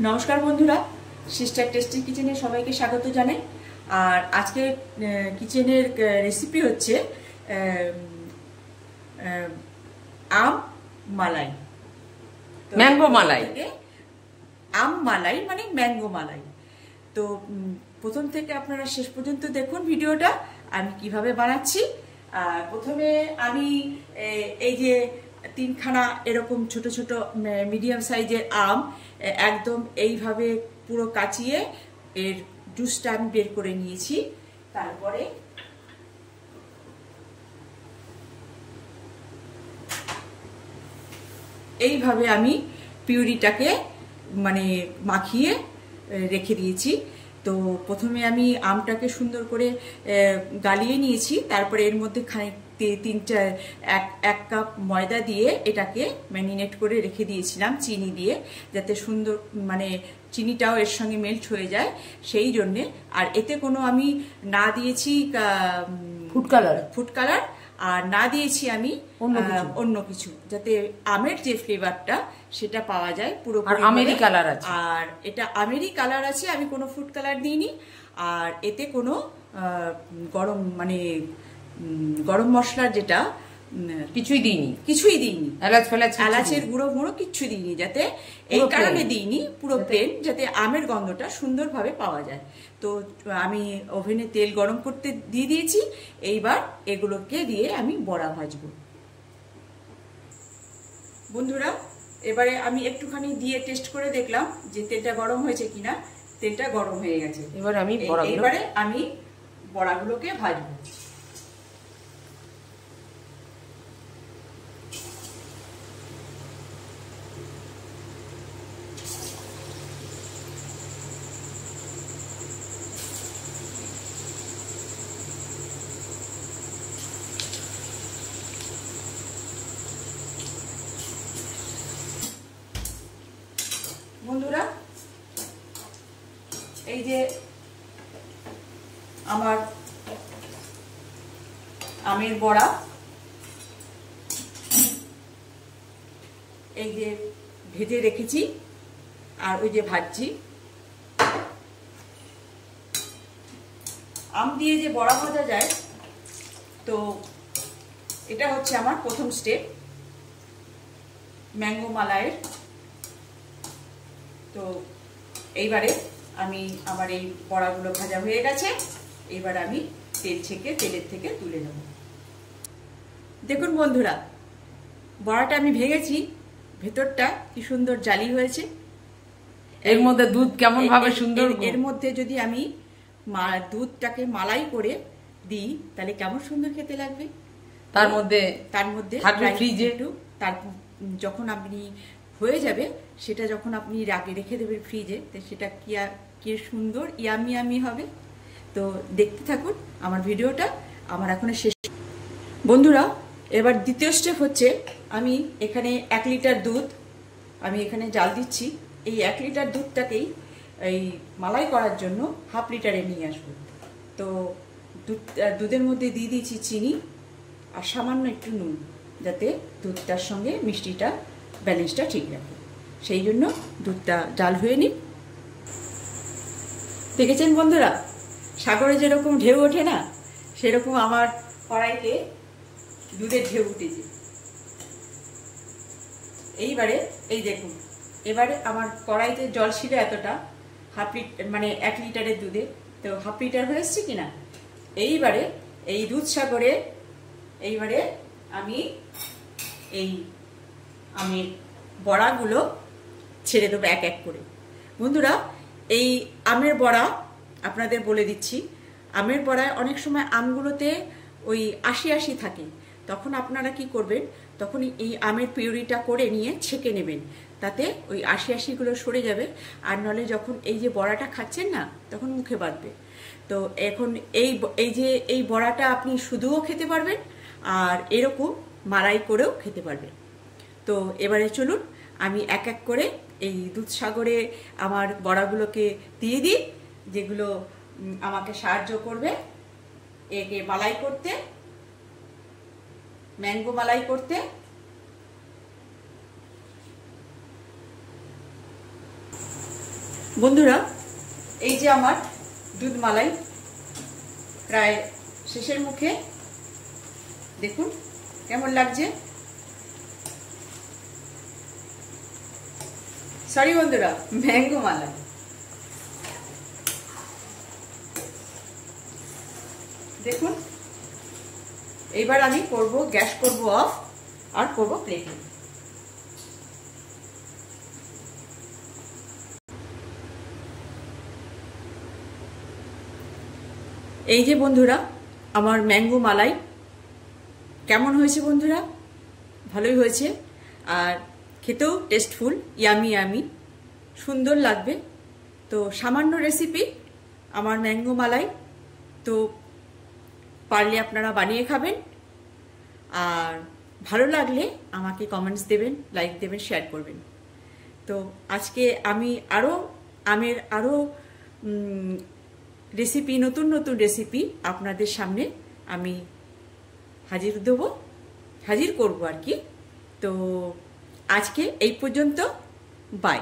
নমস্কার বন্ধুরা, sister tasty কিচেনে সবাইকে স্বাগত জানাই। আর আজকে কিচেনের রেসিপি হচ্ছে আম মালাই, ম্যাঙ্গো মালাই। আম মালাই মানে ম্যাঙ্গো মালাই। তো প্রথম থেকে আপনারা শেষ পর্যন্ত দেখুন ভিডিওটা আমি কিভাবে বানাচ্ছি। প্রথমে আমি এই যে তিনখানা এরকম ছোট ছোট মিডিয়াম সাইজের আম একদম এইভাবে পুরো কাচিয়ে এর জুসটা আমি বের করে নিয়েছি। তারপরে এইভাবে আমি পিউরিটাকে মানে মাখিয়ে রেখে দিয়েছি। তো প্রথমে আমি আমটাকে সুন্দর করে গালিয়ে নিয়েছি, তারপরে এর মধ্যে এক কাপ ময়দা দিয়ে এটাকে ম্যারিনেট করে রেখে দিয়েছিলাম চিনি দিয়ে, যাতে সুন্দর মানে চিনিটাও এর সঙ্গে মেল্ট হয়ে যায় সেই জন্যে। আর এতে কোনো আমি না দিয়েছি ফুড কালার আর না দিয়েছি আমি অন্য কিছু, যাতে আমের যে ফ্লেভারটা সেটা পাওয়া যায় পুরো। আমেরি কালার আছে, আর এটা আমেরি কালার আছে, আমি কোনো ফুড কালার দিইনি। আর এতে কোনো গরম মশলার যেটা কিছুই দিইনি, এলাচের গুঁড়ো কিচ্ছু দিইনি, যাতে এই কারণে দিইনি পুরো প্লেন, যাতে আমের গন্ধটা সুন্দরভাবে পাওয়া যায়। তো আমি ওভেনে তেল গরম করতে দিয়ে দিয়েছি। এইবার এগুলোকে দিয়ে আমি বড়া ভাজবো। বন্ধুরা, এবারে আমি একটুখানি দিয়ে টেস্ট করে দেখলাম যে তেলটা গরম হয়েছে কিনা। তেলটা গরম হয়ে গেছে। এবারে আমি বড়াগুলোকে ভাজবো। বন্ধুরা, এই যে আমার আমের বড়া এই যে ভেজে রেখেছি আর ওই যে ভাজছি। আম দিয়ে যে বড়া ভাজা যায়, তো এটা হচ্ছে আমার প্রথম স্টেপ ম্যাঙ্গো মালাইয়ের। তো এইবারে আমি আমার এই বড়াগুলো ভাজা হয়ে গেছে। এবার আমি তেলের থেকে তুলে নেব। দেখুন বন্ধুরা, বড়াটা আমি ভেঙেছি, ভেতরটা কি সুন্দর জালি হয়েছে। এর মধ্যে দুধ কেমন ভাবে সুন্দর, এর মধ্যে যদি আমি দুধটাকে মালাই করে দিই তাহলে কেমন সুন্দর খেতে লাগবে। তার মধ্যে ফ্রিজে যখন আপনি হয়ে যাবে, সেটা যখন আপনি রেখে দেবেন ফ্রিজে, তো সেটা কি সুন্দর ইয়ামি হবে। তো দেখতে থাকুন আমার ভিডিওটা, আমার এখন শেষ। বন্ধুরা, এবার দ্বিতীয় স্টেপ হচ্ছে আমি এখানে 1 লিটার দুধ আমি এখানে জাল দিচ্ছি। এই 1 লিটার দুধটাকেই এই মালাই করার জন্য হাফ লিটারে নিয়ে আসবো। তো দুধের মধ্যে দিয়ে দিয়েছি চিনি আর সামান্য একটু নুন, যাতে দুধটার সঙ্গে মিষ্টিটা ব্যালেন্সটা ঠিক রাখে। সেই জন্য দুধটা জাল হয়ে নিই। দেখেছেন বন্ধুরা, সাগরে যেরকম ঢেউ ওঠে না, সেরকম আমার কড়াইতে দুধের ঢেউ উঠেছে। এইবারে এই দেখুন, এবারে আমার কড়াইতে জল ছিল এতটা, মানে 1 লিটারের দুধে, তো হাফ লিটার হয়ে এসছে কিনা। এইবারে এই দুধ সাগরে আমি এই আমের বড়াগুলো ছেড়ে দেবো এক এক করে। বন্ধুরা, এই আমের বড়া আপনাদের বলে দিচ্ছি, আমের বড়ায় অনেক সময় আমগুলোতে ওই আশি থাকে। তখন আপনারা কি করবেন, তখন এই আমের পিউরিটা করে নিয়ে ছেঁকে নেবেন, তাতে ওই আশিগুলো সরে যাবে। আর নলে যখন এই যে বড়াটা খাচ্ছেন না, তখন মুখে বাঁধবে। তো এখন এই বড়াটা আপনি শুধুও খেতে পারবেন, আর এরকম মালাই করেও খেতে পারবেন। তো এবারে চলুন আমি এক এক করে এই দুধ সাগরে আমার বড়াগুলোকে দিয়ে দিই, যেগুলো আমাকে সাহায্য করবে একে মালাই করতে, ম্যাঙ্গো মালাই করতে। বন্ধুরা, এই যে আমার দুধ মালাই প্রায় শেষের মুখে, দেখুন কেমন লাগছে। সরি বন্ধুরা, ম্যাঙ্গো মালাই। দেখুন, এইবার আমি করব, গ্যাস করব অফ আর করব প্লেটিং। এই যে বন্ধুরা আমার ম্যাঙ্গো মালাই কেমন হয়েছে বন্ধুরা? ভালোই হয়েছে, আর খেতেও টেস্টফুল, ইয়ামি ইয়ামি, সুন্দর লাগবে। তো সামান্য রেসিপি আমার ম্যাঙ্গো মালাই, তো পারলে আপনারা বানিয়ে খাবেন, আর ভালো লাগলে আমাকে কমেন্টস দেবেন, লাইক দেবেন, শেয়ার করবেন। তো আজকে আমি আমের আরও রেসিপি, নতুন নতুন রেসিপি আপনাদের সামনে আমি হাজির করব আর কি। তো আজকে এই পর্যন্ত, বাই।